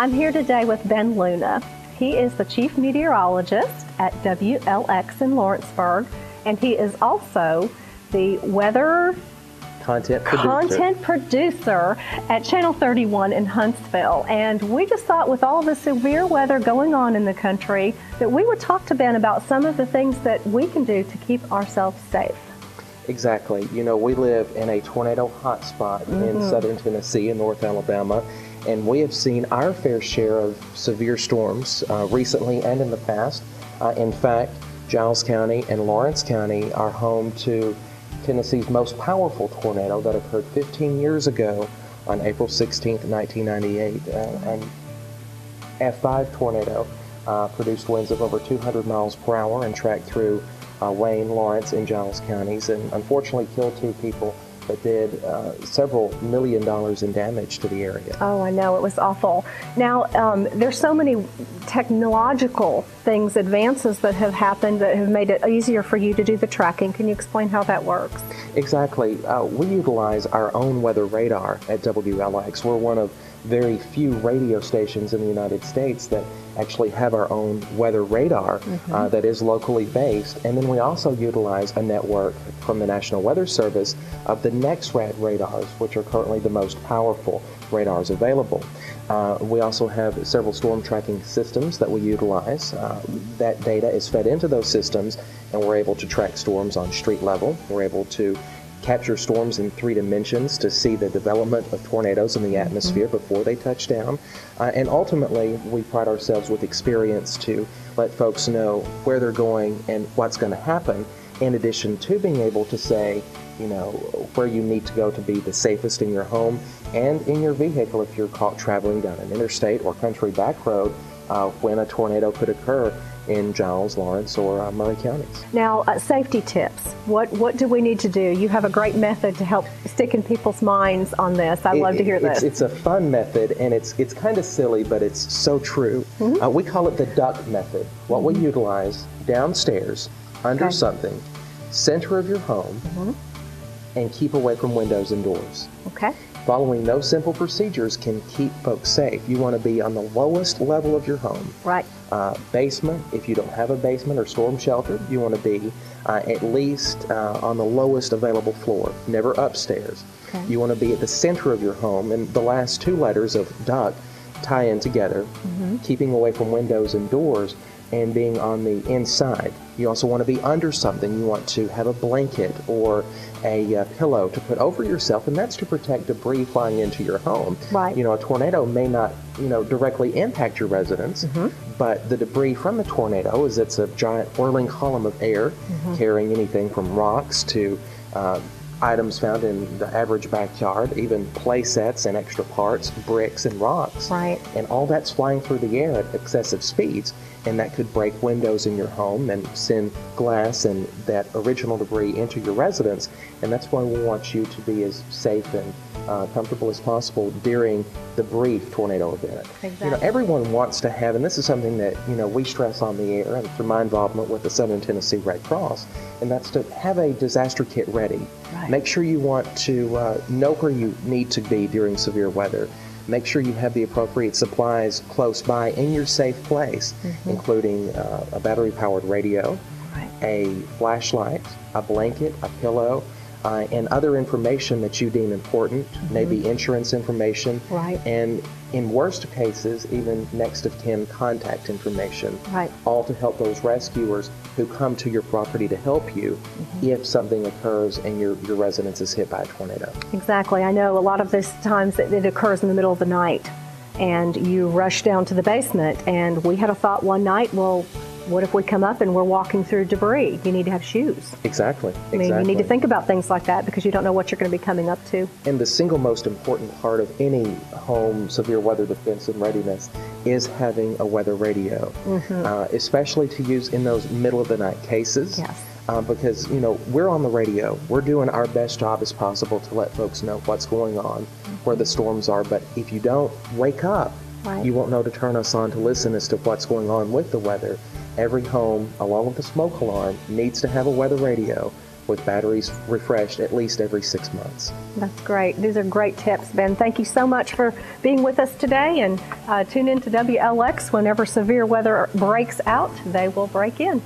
I'm here today with Ben Luna. He is the chief meteorologist at WLX in Lawrenceburg, and he is also the weather content producer at Channel 31 in Huntsville. And we just thought, with all the severe weather going on in the country, that we would talk to Ben about some of the things that we can do to keep ourselves safe. Exactly. You know, we live in a tornado hotspot in southern Tennessee and North Alabama, and we have seen our fair share of severe storms recently and in the past. In fact, Giles County and Lawrence County are home to Tennessee's most powerful tornado that occurred 15 years ago on April 16th, 1998. An F5 tornado produced winds of over 200 miles per hour and tracked through Wayne, Lawrence, and Giles counties, and unfortunately killed 2 people, but did several $1 million in damage to the area. Oh, I know, it was awful. Now, there's so many technological things, advances that have happened that have made it easier for you to do the tracking. Can you explain how that works? Exactly. We utilize our own weather radar at WLX. We're one of very few radio stations in the United States that actually have our own weather radar that is locally based. And then we also utilize a network from the National Weather Service of the NEXRAD radars, which are currently the most powerful radars available. We also have several storm tracking systems that we utilize. That data is fed into those systems, and we're able to track storms on street level. We're able to capture storms in 3 dimensions to see the development of tornadoes in the atmosphere before they touch down. And ultimately, we pride ourselves with experience to let folks know where they're going and what's going to happen, in addition to being able to say, you know, where you need to go to be the safest in your home and in your vehicle if you're caught traveling down an interstate or country back road when a tornado could occur in Giles, Lawrence, or Murray counties. Now, safety tips. What do we need to do? You have a great method to help stick in people's minds on this. I'd love to hear this. It's a fun method, and it's kind of silly, but it's so true. We call it the duck method. What we utilize downstairs, under something, center of your home, and keep away from windows and doors. Okay. Following those simple procedures can keep folks safe. You want to be on the lowest level of your home. Right. Basement, if you don't have a basement or storm shelter, you want to be at least on the lowest available floor, never upstairs. Okay. You want to be at the center of your home, and the last 2 letters of duck tie in together, keeping away from windows and doors and being on the inside. You also want to be under something. You want to have a blanket or a pillow to put over yourself, and that's to protect debris flying into your home. Right. You know, a tornado may not, directly impact your residence, but the debris from the tornado it's a giant whirling column of air carrying anything from rocks to items found in the average backyard, even play sets and extra parts, bricks and rocks. Right. And all that's flying through the air at excessive speeds, and that could break windows in your home and send glass and that original debris into your residence. And that's why we want you to be as safe and comfortable as possible during the brief tornado event. Exactly. You know, everyone wants to have, and this is something that, we stress on the air and through my involvement with the Southern Tennessee Red Cross, and that's to have a disaster kit ready. Right. Make sure you want to know where you need to be during severe weather. Make sure you have the appropriate supplies close by in your safe place, including a battery-powered radio, a flashlight, a blanket, a pillow, and other information that you deem important, maybe insurance information, and in worst cases, even next of kin contact information, all to help those rescuers who come to your property to help you if something occurs and your residence is hit by a tornado. Exactly. I know a lot of these times it occurs in the middle of the night, and you rush down to the basement, and we had a thought one night, well, what if we come up and we're walking through debris? You need to have shoes. Exactly. I mean, you need to think about things like that because you don't know what you're going to be coming up to. And the single most important part of any home severe weather defense and readiness is having a weather radio, especially to use in those middle of the night cases. Yes. Because, we're on the radio. We're doing our best job as possible to let folks know what's going on, where the storms are. But if you don't wake up, you won't know to turn us on to listen as to what's going on with the weather. Every home, along with the smoke alarm, needs to have a weather radio with batteries refreshed at least every 6 months. That's great. These are great tips, Ben. Thank you so much for being with us today, and tune in to WLX whenever severe weather breaks out. They will break in.